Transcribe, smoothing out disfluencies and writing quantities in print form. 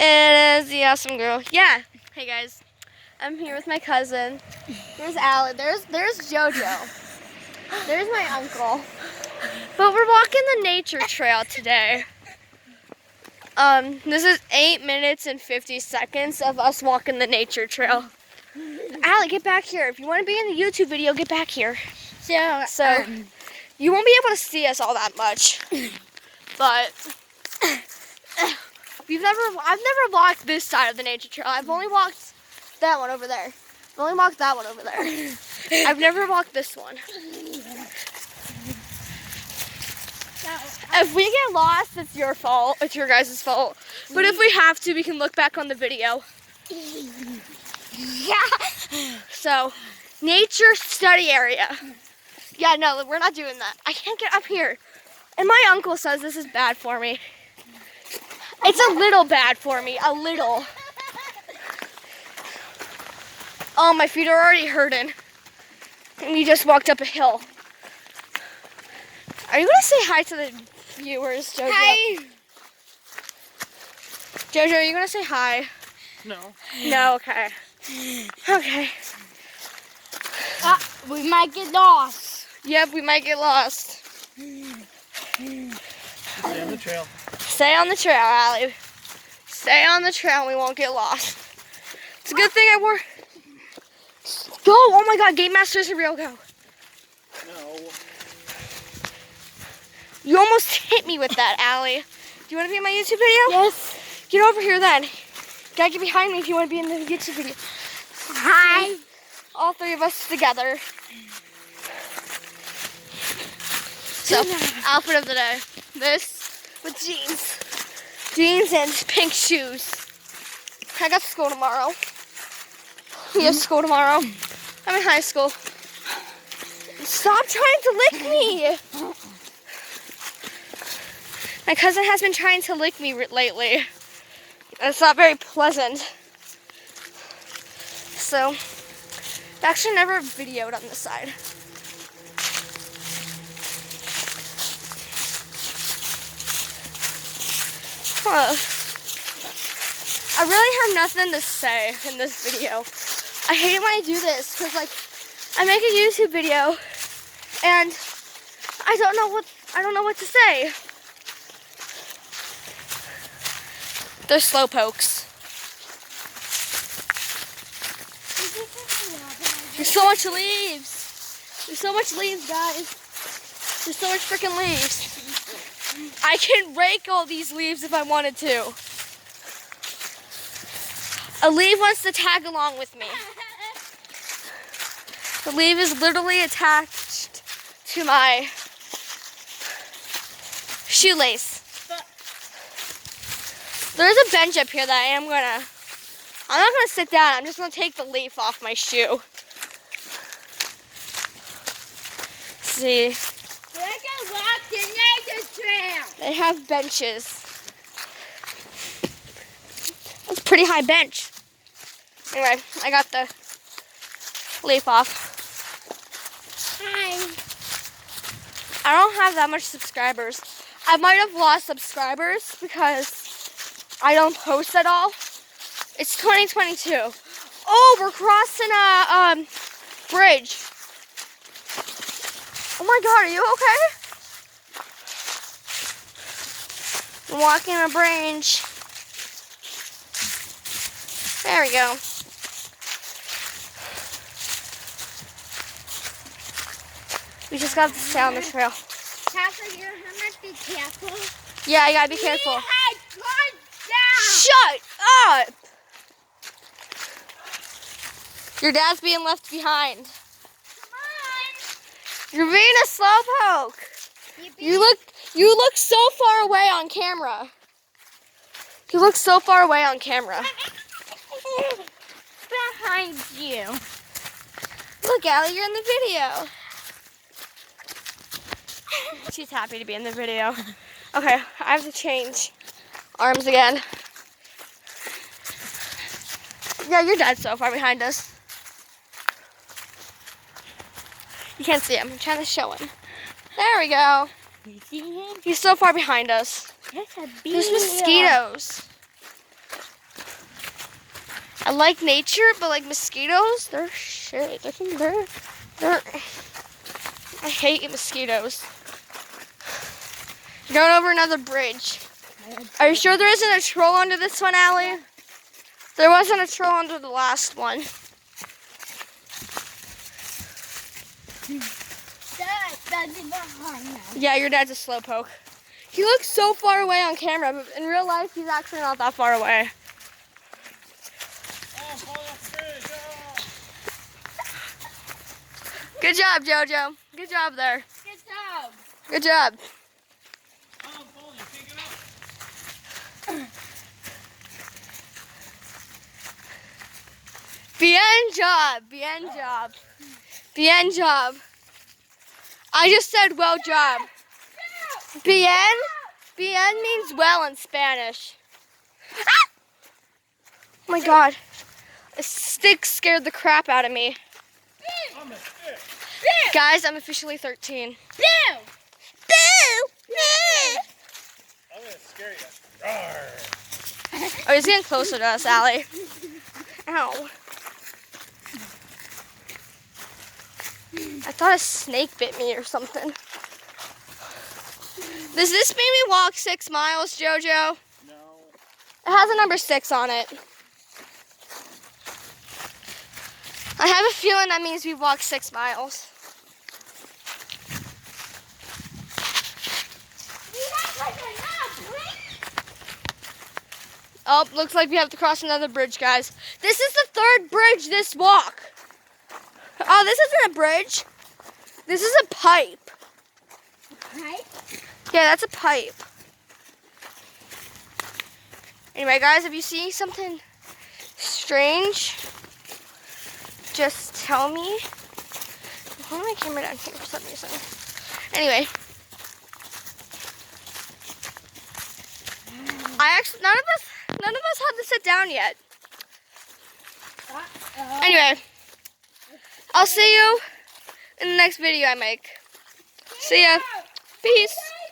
It is the awesome girl. Yeah. Hey guys, I'm here with my cousin. There's Allie. There's JoJo. There's my uncle. But we're walking the nature trail today. This is 8 minutes and 50 seconds of us walking the nature trail. Allie, get back here. If you want to be in the YouTube video, get back here. So you won't be able to see us all that much. But I've never walked this side of the nature trail. I've only walked that one over there. I've only walked that one over there. I've never walked this one. If we get lost, it's your fault. It's your guys' fault. But if we have to, we can look back on the video. Yeah. So, nature study area. Yeah, no, we're not doing that. I can't get up here. And my uncle says this is bad for me. It's a little bad for me, a little. Oh, my feet are already hurting. And you just walked up a hill. Are you gonna say hi to the viewers, JoJo? Hi. JoJo, are you gonna say hi? No. No, okay. Okay. We might get lost. Yep, we might get lost. Stay on the trail. Stay on the trail, Allie. Stay on the trail and we won't get lost. It's a good thing I wore. Go! Oh my god, Game Master is a real go. No. You almost hit me with that, Allie. Do you want to be in my YouTube video? Yes. Get over here then. Gotta get behind me if you want to be in the YouTube video. Hi. All three of us together. So, outfit of the day. This with jeans. Jeans and pink shoes. I got school tomorrow. We have school tomorrow. I'm in high school. Stop trying to lick me. My cousin has been trying to lick me lately. It's not very pleasant. So, I actually never videoed on this side. Huh. I really have nothing to say in this video. I hate it when I do this because, like, I make a YouTube video and I don't know what to say. They're slow pokes. There's so much leaves. There's so much leaves, guys. There's so much freaking leaves. I can rake all these leaves if I wanted to. A leaf wants to tag along with me. The leaf is literally attached to my shoelace. There's a bench up here that I'm not gonna sit down. I'm just gonna take the leaf off my shoe. See. We're gonna walk the nature trail. They have benches. That's a pretty high bench. Anyway, I got the leaf off. Hi. I don't have that much subscribers. I might have lost subscribers because I don't post at all. It's 2022. Oh, we're crossing a bridge. Oh my god, are you okay? I'm walking a bridge. There we go. We just got to stay on the trail. Papa, you're gonna be careful. Yeah, you gotta be careful. Down. Shut up! Your dad's being left behind. Come on. You're being a slowpoke. You look so far away on camera. You look so far away on camera. Behind you. Look, Allie, you're in the video. She's happy to be in the video. Okay, I have to change arms again. Yeah, your dad's so far behind us. You can't see him. I'm trying to show him. There we go. You see him? He's so far behind us. There's a bee. There's mosquitoes. I like nature, but like mosquitoes, they're shit. They're I hate mosquitoes. We're going over another bridge. Are you sure there isn't a troll under this one, Allie? There wasn't a troll under the last one. Dad's behind us. Yeah, your dad's a slowpoke. He looks so far away on camera, but in real life, he's actually not that far away. Oh, I'm falling off the bridge. Oh. Good job, JoJo. Good job there. Good job. Good job. Oh, I'm falling. You can't get up. Bien job. Bien job. Bien job. I just said well job. Bien? Bien means well in Spanish. Ah! Oh my god. A stick scared the crap out of me. I'm a stick. Guys, I'm officially 13. Boo! Boo! I'm gonna scare you. Rawr. Oh, he's getting closer to us, Allie. Ow. I thought a snake bit me or something. Does this make me walk 6 miles, JoJo? No. It has a number 6 on it. I have a feeling that means we walked 6 miles. Oh, looks like we have to cross another bridge, guys. This is the 3rd bridge this walk. Oh, this isn't a bridge. This is a pipe. Right? Yeah, that's a pipe. Anyway, guys, if you see something strange, just tell me. Hold my camera down here for some reason. Anyway. None of us had to sit down yet. Anyway, I'll see you in the next video I make. See ya. Peace.